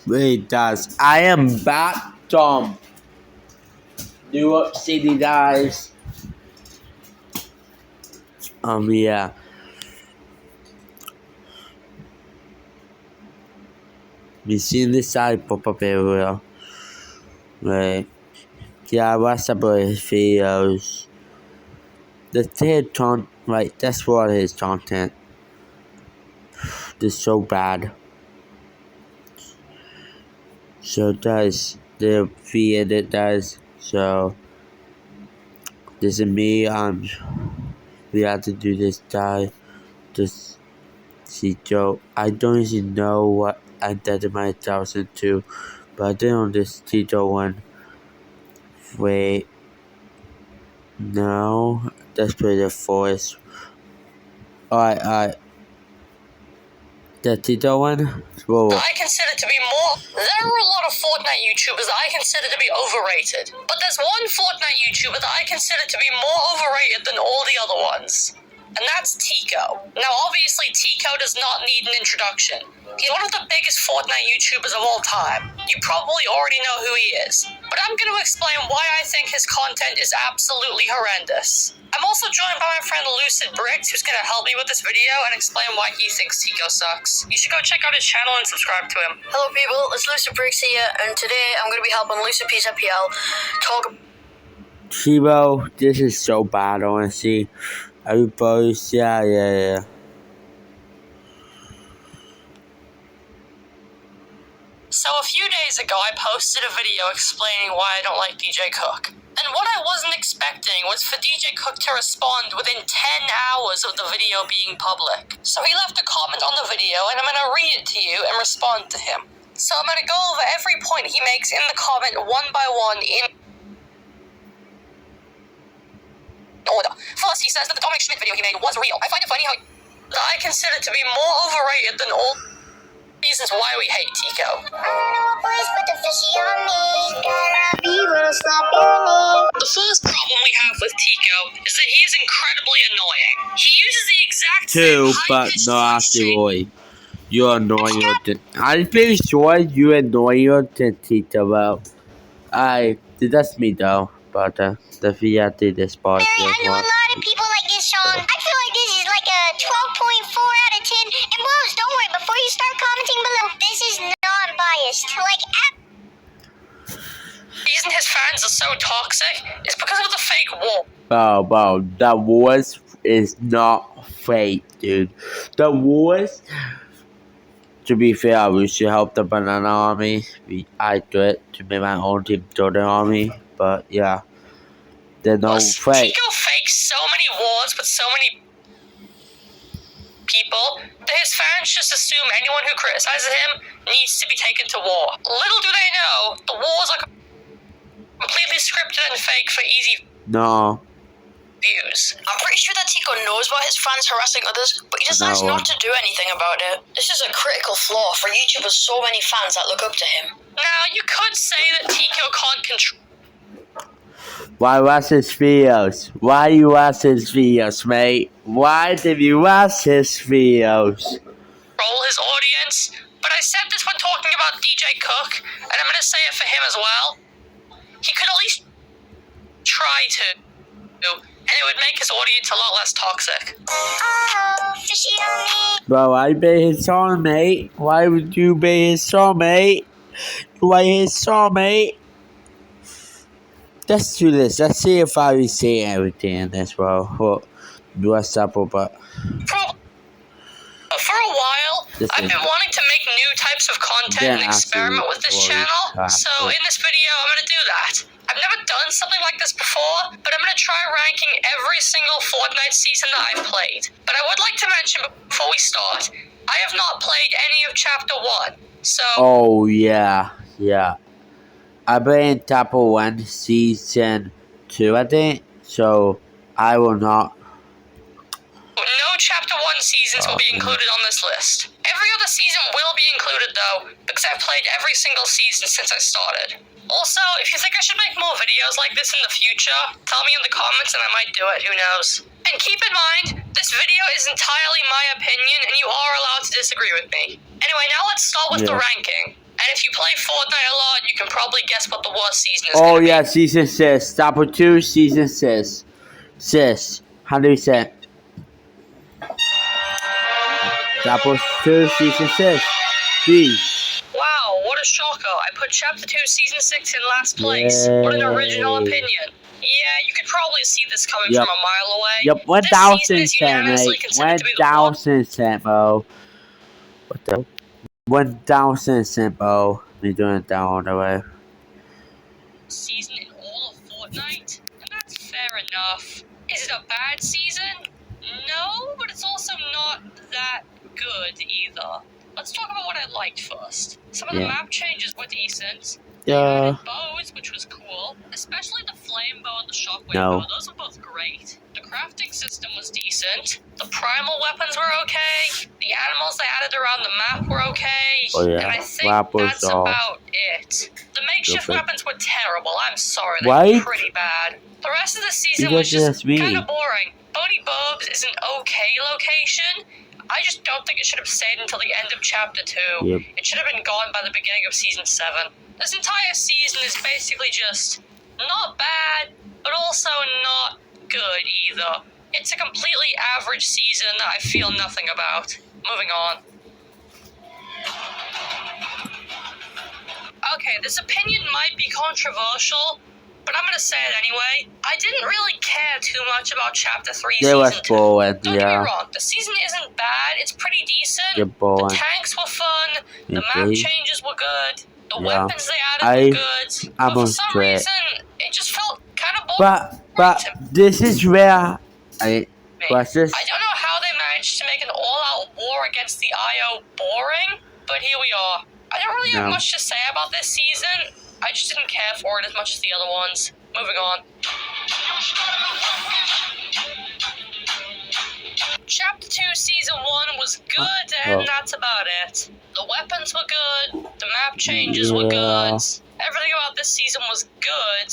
It does. I am back from New York City, guys. Yeah. We seen this side pop up everywhere. Right. Yeah, what's up with his videos? The third content, right, that's what his content. It's so bad. So does the fear that does. So this is me. We have to do this guy. This see Joe. I don't even know what I did myself into, but I did on this Tito one. Wait, no, that's play the forest. Alright. The Tito one? Whoa. I consider to be more. There are a lot of Fortnite YouTubers that I consider to be overrated. But there's one Fortnite YouTuber that I consider to be more overrated than all the other ones. And that's Tico. Now, obviously, Tico does not need an introduction. He's one of the biggest Fortnite YouTubers of all time. You probably already know who he is. But I'm going to explain why I think his content is absolutely horrendous. I'm also joined by my friend Lucid who's going to help me with this video and explain why he thinks Tico sucks. You should go check out his channel and subscribe to him. Hello people, it's Lucid here, and today I'm going to be helping Lucid pzpl talk. Chibo, this is so bad, honestly. Everybody's, yeah. So a few days ago, I posted a video explaining why I don't like DJ Cook. And what I wasn't expecting was for DJ Cook to respond within 10 hours of the video being public. So he left a comment on the video, and I'm going to read it to you and respond to him. So I'm going to go over every point he makes in the comment one by one in order. First, he says that the Dominic Schmidt video he made was real. I find it funny how I consider to be more overrated than all reasons why we hate Tico. The first problem we have with Tico is that he is incredibly annoying. He uses the exact same high-pitched actually. You're annoying. I'm pretty sure you're annoying than Tito. Well, that's me though. But the Fiat did this part. I know a lot of people like this song. I feel like this is like a 12.4 out of 10. And Blues, don't worry, before you start commenting below, this is non-biased. The reason his fans are so toxic is because of the fake war. Wow, that wars is not fake, dude. The wars, to be fair, we should help the Banana Army. I do it to make my own Team Jordan Army, but yeah, they're no fake. Tico fakes so many wars with so many people that his fans just assume anyone who criticizes him needs to be taken to war. Little do they know, the wars are completely scripted and fake for easy views. I'm pretty sure that Tico knows about his fans harassing others, but he decides not to do anything about it. This is a critical flaw for YouTubers with so many fans that look up to him. Now, you could say that Tico can't control. Why watch his videos? Why you watch his videos, mate? Why did you watch his videos? Control his audience, but I said this when talking about DJ Cook, and I'm going to say it for him as well. He could at least try to, and it would make his audience a lot less toxic. Bro, I be his soulmate. Why would you be his soulmate? Why his soulmate? Let's do this. Let's see if I say everything in this, bro. What's up, but for a while, I've been wanting to make new types of content and experiment with this channel, so in this video, I'm going to do that. I've never done something like this before, but I'm going to try ranking every single Fortnite season that I've played. But I would like to mention before we start, I have not played any of Chapter 1, so... Oh, yeah. I've been in Chapter 1, Season 2, I think, so I will not... No Chapter 1 seasons will be included on this list. Every other season will be included, though, because I've played every single season since I started. Also, if you think I should make more videos like this in the future, tell me in the comments and I might do it, who knows. And keep in mind, this video is entirely my opinion and you are allowed to disagree with me. Anyway, now let's start with the ranking. And if you play Fortnite a lot, you can probably guess what the worst season is Oh going to yeah, be. season 6. Chapter 2, season 6. 100%. Chapter 2, season 6. B. Wow, what a shocker. I put Chapter 2, Season 6 in last place. What an original Yay. opinion. Yeah, you could probably see this coming Yep. from a mile away. Yep, This season 1,000 is cent, unanimously mate. considered to be the worst. 1,000 cent, bro. What the? 1,000 cent, bro. We doing it down all the way. Season in all of Fortnite, and that's fair enough. Is it a bad season? No, but it's also not that good either. Let's talk about what I liked first. Some of the map changes were decent. They added bows, which was cool, especially the flame bow and the shockwave bow. Those were both great. The crafting system was decent. The primal weapons were okay. The animals they added around the map were okay. Oh, yeah. And I think Rappers that's are about it. The makeshift stupid. weapons were terrible. I'm sorry, they Right? were pretty bad. The rest of the season You was guys just asked me. kind of boring. Bodie Bob's is an okay location. I just don't think it should have stayed until the end of Chapter 2. Yep. It should have been gone by the beginning of Season 7. This entire season is basically just not bad, but also not good either. It's a completely average season that I feel nothing about. Moving on. Okay, this opinion might be controversial, but I'm gonna say it anyway. I didn't really care too much about Chapter 3 They was Season 2. boring, Don't get me yeah. wrong, the season isn't bad, it's pretty decent. You're boring. The tanks were fun, the map Okay. changes were good, the Yeah. weapons they added were good, I'm but on for some straight. reason, it just felt kind of boring. But this is where me. what's this? I don't know how they managed to make an all-out war against the IO boring, but here we are. I don't really have much to say about this season. I just didn't care for it as much as the other ones. Moving on. Chapter 2 Season 1 was good, and that's about it. The weapons were good, the map changes were good, everything about this season was good,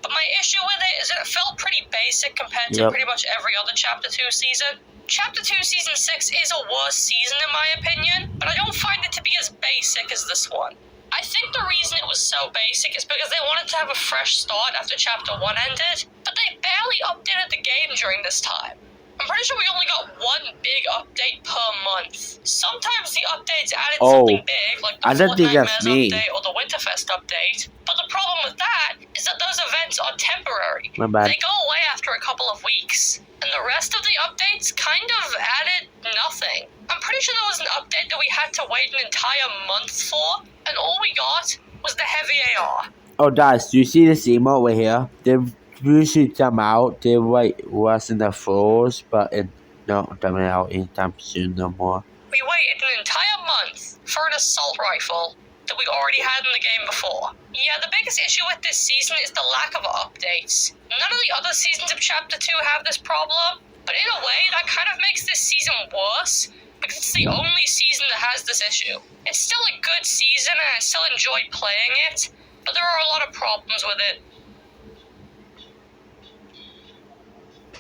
but my issue with it is that it felt pretty basic compared to pretty much every other Chapter 2 season. Chapter 2 Season 6 is a worse season in my opinion, but I don't find it to be as basic as this one. I think the reason it was so basic is because they wanted to have a fresh start after Chapter 1 ended, but they barely updated the game during this time. I'm pretty sure we only got one big update per month. Sometimes the updates added something big, like the I don't think Fortnite that's Mares me. update or the Winterfest update, but the problem with that is that those events are temporary. My bad. They go away after a couple of weeks, and the rest of the updates kind of added nothing. I'm pretty sure there was an update that we had to wait an entire month for, and all we got was the heavy AR. Oh, guys, do you see this emote right here? They've usually come out. They was in the floors, but it not coming out anytime soon no more. We waited an entire month for an assault rifle that we already had in the game before. Yeah, the biggest issue with this season is the lack of updates. None of the other seasons of Chapter 2 have this problem, but in a way that kind of makes this season worse, because it's the only season that has this issue. It's still a good season and I still enjoyed playing it, but there are a lot of problems with it.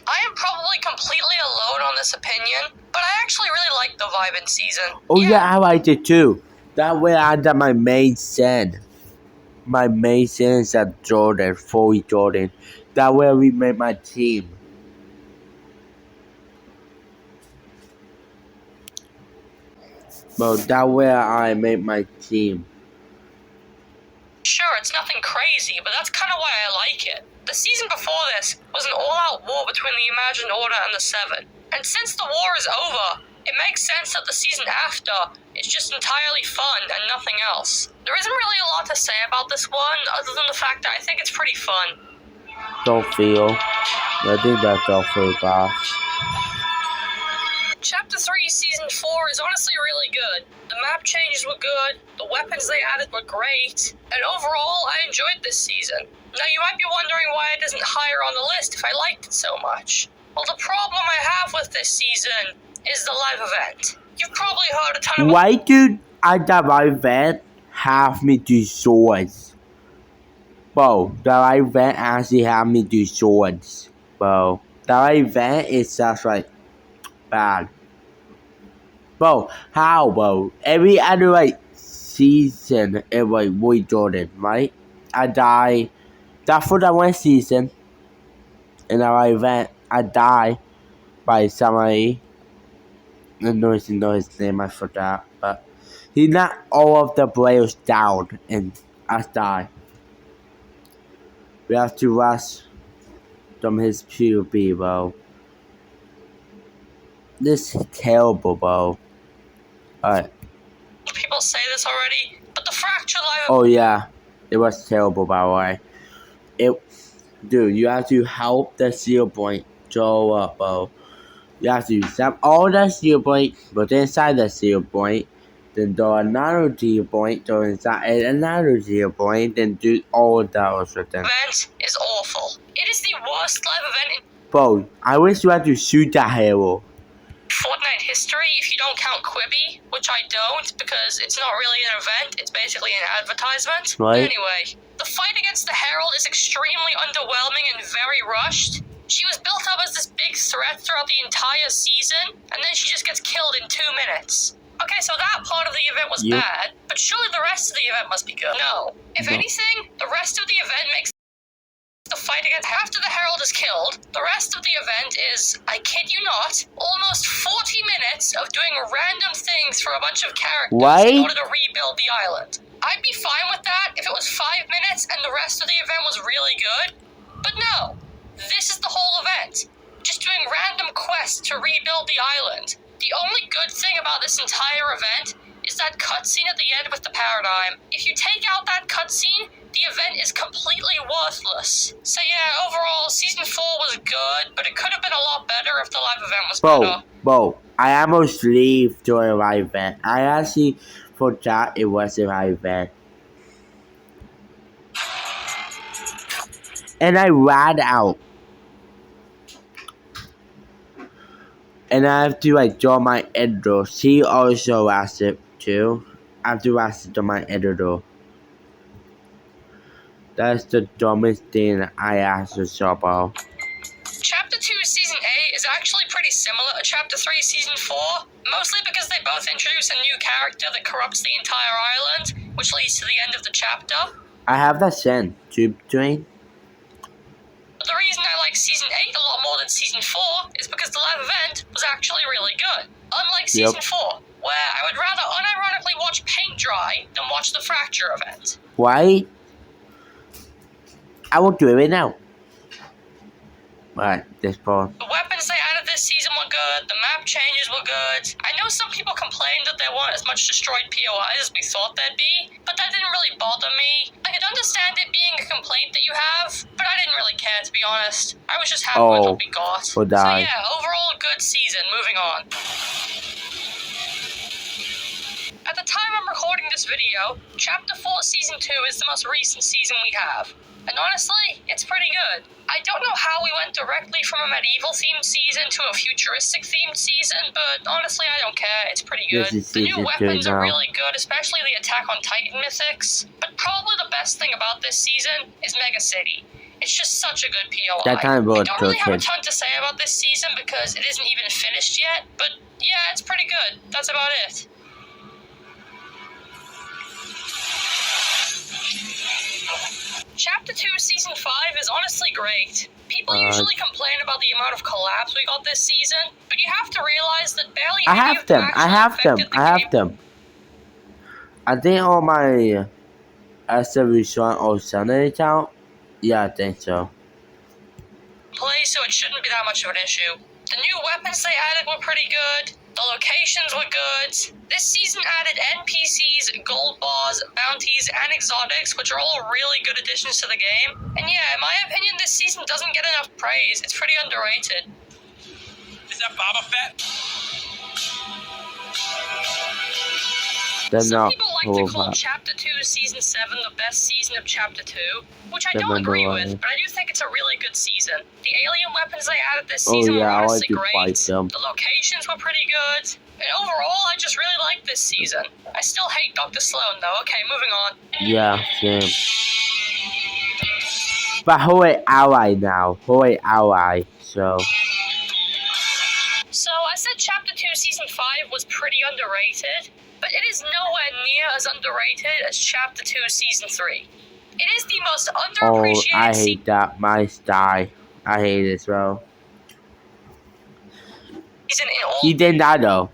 I am probably completely alone on this opinion, but I actually really like the vibe in season. Oh yeah, I liked it too. That way I got my main send. My main send is at Jordan, 40 Jordan. That way we made my team. But that way I made my team. Sure, it's nothing crazy, but that's kind of why I like it. The season before this was an all-out war between the Imagined Order and the Seven. And since the war is over, it makes sense that the season after is just entirely fun and nothing else. There isn't really a lot to say about this one, other than the fact that I think it's pretty fun. Don't feel. I think that's all for the boss. Chapter 3 Season 4 is honestly really good. The map changes were good, the weapons they added were great, and overall I enjoyed this season. Now you might be wondering why it isn't higher on the list if I liked it so much. Well, the problem I have with this season is the live event. You've probably heard a ton of... Why did I that live event have me do swords? Bro, the live event actually have me do swords. Bro, the live event is just like bad. Bro, how, bro? Every other like season, it was Roy Jordan, right? I die. That's for that one season. In our event, I die by somebody. I don't know his name, I forgot. But he knocked all of the players down and us die. We have to rush from his PvP, bro. This is terrible, bro. Alright. People say this already, but the fracture live. Oh yeah, it was terrible, by the way. Dude, you have to help the seal point show up, bro. You have to zap all the seal point, put inside the seal point, then do another seal point, go inside another seal point, then do all those with them. Event is awful. It is the worst live event in Bro, I wish you had to shoot that hero. Fortnite history, if you don't count Quibi, which I don't because it's not really an event, it's basically an advertisement. Right. Anyway, the fight against the Herald is extremely underwhelming and very rushed. She was built up as this big threat throughout the entire season, and then she just gets killed in 2 minutes. Okay, so that part of the event was bad, but surely the rest of the event must be good. No. If anything, the rest of the event makes the fight against after the Herald is killed, the rest of the event is, I kid you not, almost 40 minutes of doing random things for a bunch of characters in order to rebuild the island. I'd be fine with that if it was 5 minutes and the rest of the event was really good, but no. This is the whole event. Just doing random quests to rebuild the island. The only good thing about this entire event is that cutscene at the end with the paradigm. If you take out that cutscene, the event is completely worthless. So yeah, overall, Season 4 was good, but it could have been a lot better if the live event was better. Bro, I almost leave during a live event. I actually forgot it was a live event. And I ran out. And I have to like draw my editor. She also asked it too. I have to ask it to my editor. That's the dumbest thing I asked to show about. Chapter 2 Season 8 is actually pretty similar to Chapter 3 Season 4, mostly because they both introduce a new character that corrupts the entire island, which leads to the end of the chapter. I have that sent tube train. But the reason I like Season 8 a lot more than Season 4 is because the live event was actually really good. Unlike Season 4, where I would rather unironically watch paint dry than watch the fracture event. Why? I will do it right now. Alright, this part. The weapons they added this season were good, the map changes were good. I know some people complained that there weren't as much destroyed POIs as we thought there'd be, but that didn't really bother me. I could understand it being a complaint that you have, but I didn't really care, to be honest. I was just happy with what we got. So yeah, overall a good season. Moving on. At the time I'm recording this video, Chapter 4 Season 2 is the most recent season we have. And honestly, it's pretty good. I don't know how we went directly from a medieval-themed season to a futuristic-themed season, but honestly, I don't care. It's pretty good. The new weapons are really good, especially the Attack on Titan mythics. But probably the best thing about this season is Mega City. It's just such a good POI. I don't really have a ton to say about this season because it isn't even finished yet, but yeah, it's pretty good. That's about it. Chapter 2 Season 5 is honestly great. People usually complain about the amount of collabs we got this season, but you have to realize that barely any of them actually I have them. I think all my S71 or Sunday account. Yeah, I think so. Play, so it shouldn't be that much of an issue. The new weapons they added were pretty good. The locations were good. This season added NPCs, gold bars, bounties, and exotics, which are all really good additions to the game. And yeah, in my opinion, this season doesn't get enough praise. It's pretty underrated. Is that Boba Fett? Some people like to call Chapter 2 Season 7 the best season of Chapter 2, which I don't agree with, but I do think it's a really good season. The alien weapons they added this season were honestly great. The locations were pretty good. And overall, I just really like this season. I still hate Dr. Sloan, though. Okay, moving on. Yeah, same. But Hoy ally now. Hoy ally, so... So, I said Chapter 2 Season 5 was pretty underrated. But but it is nowhere near as underrated as Chapter 2 Season 3. It is the most underappreciated I hate that. My die. I hate it, bro. season in all He did not though.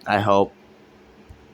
I hope.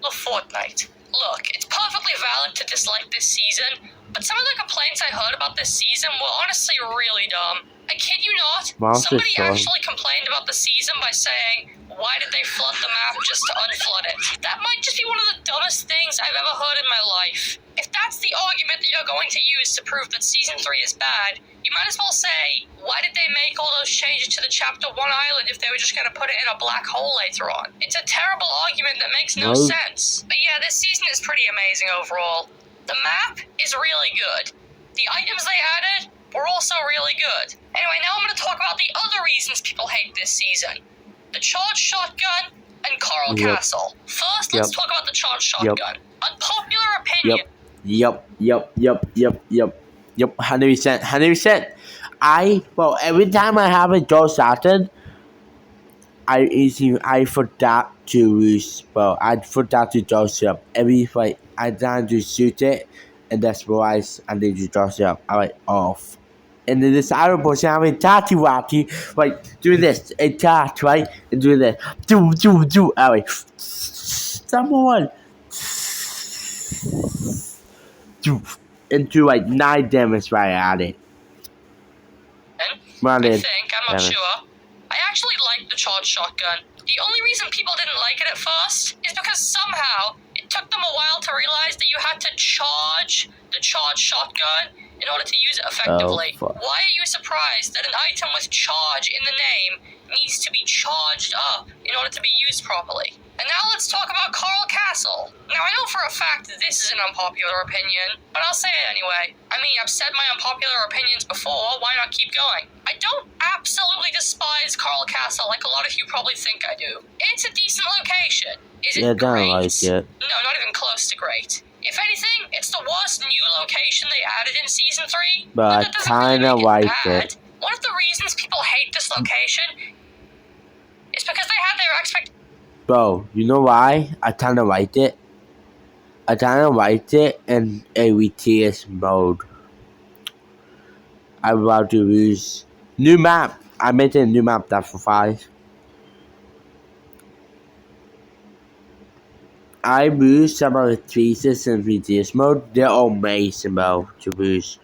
of Fortnite. Look, it's perfectly valid to dislike this season, but some of the complaints I heard about this season were honestly really dumb. I kid you not, somebody actually complained about the season by saying, why did they flood the map just to unflood it? That might just be one of the dumbest things I've ever heard in my life. If that's the argument that you're going to use to prove that Season 3 is bad, you might as well say, why did they make all those changes to the Chapter 1 island if they were just going to put it in a black hole later on? It's a terrible argument that makes no sense. But yeah, this season is pretty amazing overall. The map is really good. The items they added were also really good. Anyway, now I'm going to talk about the other reasons people hate this season. The charged shotgun and Coral Castle. First, let's talk about the charged shotgun. Unpopular opinion. Yep. 100%. Every time I have a Joe Saturn, I forgot to use, I forgot to Joseph. Every fight, I tried to shoot it, and that's why I need to Joseph. I went off. And then this other person having Tati, like, do this, and touch, right? And do this. Do. Alright. Someone. And do like 9 damage right at it. I think, I'm not sure. I actually like the charged shotgun. The only reason people didn't like it at first is because somehow it took them a while to realize that you had to charge the charged shotgun in order to use it effectively. Why are you surprised that an item with charge in the name needs to be charged up in order to be used properly? And now let's talk about Coral Castle. Now, I know for a fact that this is an unpopular opinion, but I'll say it anyway. I mean, I've said my unpopular opinions before, why not keep going? I don't absolutely despise Coral Castle like a lot of you probably think I do. It's a decent location. Is it great? I like it. No, not even close to great. If anything, it's the worst new location they added in Season 3. But I kinda like it. One of the reasons people hate this location is because they had their expectations. Bro, you know why? I kinda liked it. I kinda liked it in AVTS mode. I'm about to use new map. I made a new map that for 5. I used some of the pieces in VTS mode. They're amazing, bro, to use.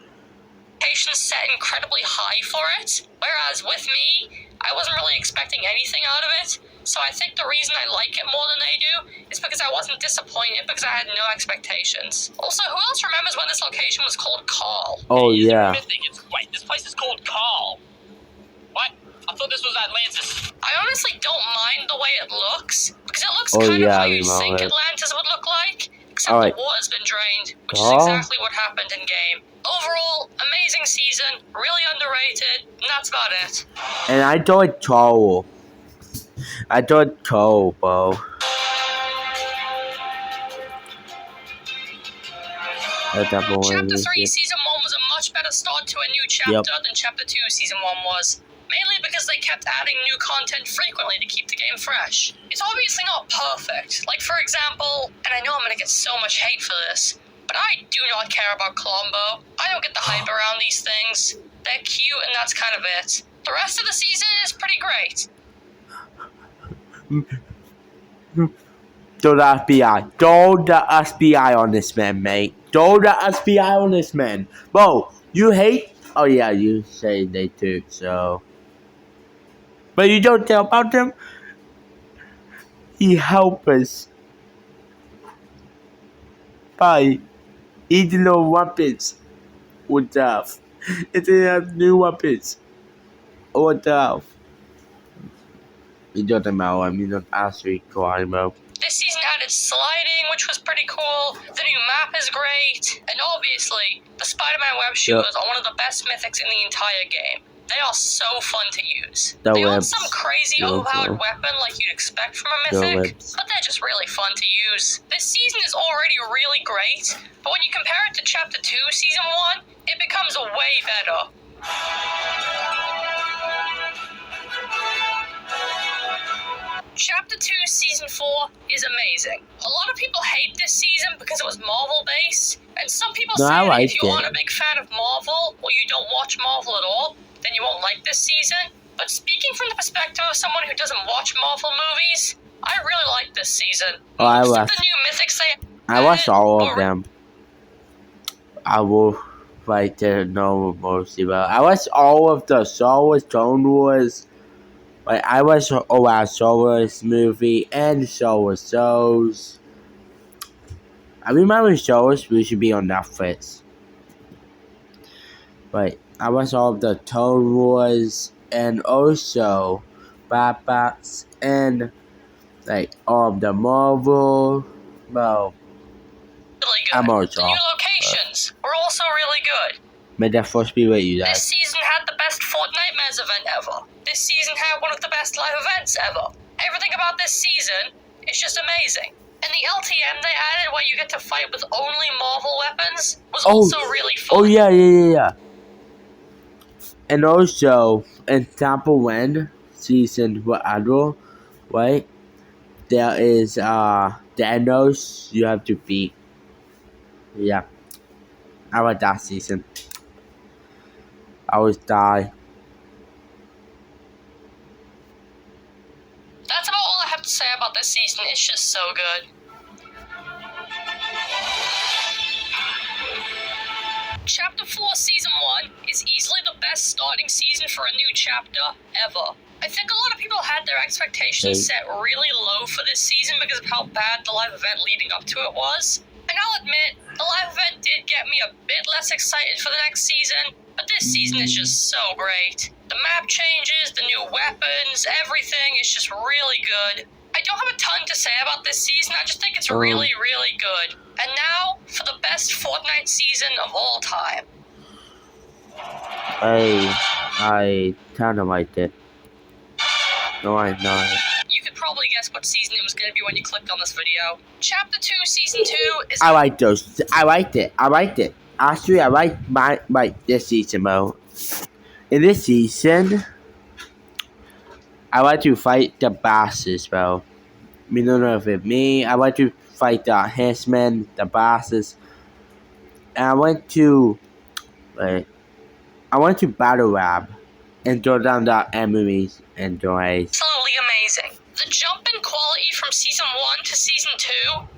Set incredibly high for it, whereas with me, I wasn't really expecting anything out of it. So I think the reason I like it more than they do is because I wasn't disappointed because I had no expectations. Also, who else remembers when this location was called Carl? Oh yeah. Wait, this place is called Carl. What? I thought this was Atlantis. I honestly don't mind the way it looks because it looks kind of how you think Atlantis would look like, except the water's been drained, which is exactly what happened in game. Overall, amazing season, really underrated, and that's about it. And I thought Troll. Bro. Chapter 3 Season 1 was a much better start to a new chapter than Chapter 2 Season 1 was. Mainly because they kept adding new content frequently to keep the game fresh. It's obviously not perfect. Like, for example, and I know I'm gonna get so much hate for this, but I do not care about Colombo. I don't get the hype around these things. They're cute and that's kind of it. The rest of the season is pretty great. Throw the FBI. Throw the FBI on this man, mate. Throw the FBI on this man. Bro, you hate? Oh yeah, you say they do, so. But you don't tell about them? He help us by eating the weapons with death. If they have new weapons or death. It doesn't matter, I mean, not actually climb up. This season added sliding, which was pretty cool. The new map is great. And obviously, the Spider-Man web shooters are one of the best mythics in the entire game. They are so fun to use. They aren't some crazy overpowered weapon like you'd expect from a mythic, but they're just really fun to use. This season is already really great, but when you compare it to Chapter 2 Season 1, it becomes way better. Chapter 2, Season 4 is amazing. A lot of people hate this season because it was Marvel-based, and some people No, say I that if liked you it. aren't a big fan of Marvel, or you don't watch Marvel at all, then you won't like this season. But speaking from the perspective of someone who doesn't watch Marvel movies, I really like this season. Oh, I Most of watched. the new mythics they I watched all of were them. I will fight to know mostly about. I watched all of the Star Wars, Clone Wars. Like I watched Star Wars movie and Star Wars shows. I remember Star Wars we should be on Netflix. Like I watched all of the Clone Wars and also Bad Batch and like all of the Marvel. Well, really good. I'm also The new locations were also really good. may that force be with you This guys. season had the best Fortnite Mez event ever. This season had one of the best live events ever. Everything about this season is just amazing. And the LTM they added where you get to fight with only Marvel weapons was also really fun. Oh yeah. And also in Temple Wind season whatever, right? There is Thanos you have to beat. Yeah. I like that season. I always die. That's about all I have to say about this season. It's just so good. Chapter 4 Season 1 is easily the best starting season for a new chapter ever. I think a lot of people had their expectations set really low for this season because of how bad the live event leading up to it was. And I'll admit, the live event did get me a bit less excited for the next season, but this season is just so great. The map changes, the new weapons, everything is just really good. I don't have a ton to say about this season, I just think it's really, really good. And now, for the best Fortnite season of all time. I kinda liked it. No, I not. You could probably guess what season it was going to be when you clicked on this video. Chapter 2, Season 2 is... I like those. I liked it. Actually, I like this season, bro. In this season, I like to fight the bosses, bro. I mean, don't know if it's me. I like to fight the henchmen, the bosses. And I went to battle lab and throw down the enemies and die. absolutely amazing. The jump in quality from Season 1 to Season 2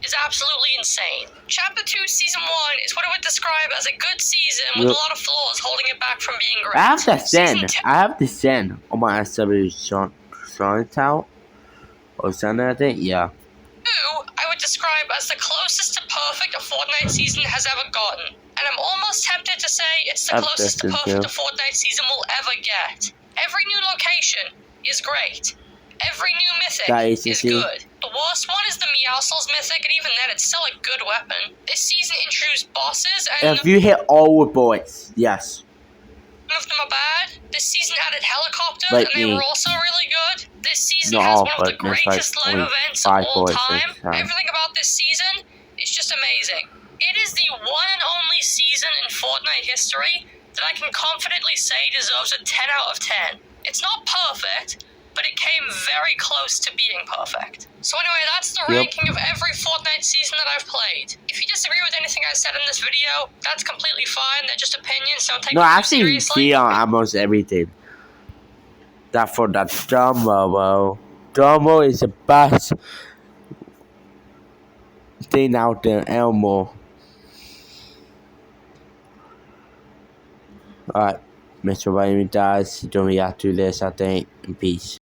is absolutely insane. Chapter 2, Season 1 is what I would describe as a good season with a lot of flaws holding it back from being great. I have to Season send. 2 I have to send on my SW Sean's out or something. I think, yeah. I would describe as the closest to perfect a Fortnite season has ever gotten. And I'm almost tempted to say it's the closest to perfect a Fortnite season will ever get. Every new location is great. Every new mythic is good. The worst one is the Meowscles mythic, and even then it's still a good weapon. This season introduced bosses, and If you hit all the bullets, yes. none of them are bad. This season added helicopters, Like and they me. were also really good. This season Not has all, one of the but there's, like, greatest live only events of 5 all bullets time. this time. Everything about this season is just amazing. It is the one and only season in Fortnite history that I can confidently say deserves a 10 out of 10. It's not perfect, but it came very close to being perfect. So anyway, that's the ranking of every Fortnite season that I've played. If you disagree with anything I said in this video, that's completely fine. They're just opinions, don't take No, them I too actually seriously. see on almost everything. That for that Dumbo, bro. Dumbo is the best thing out there, Elmo. Alright, Mr. Raymond dies. Don't react to this, I think. And peace.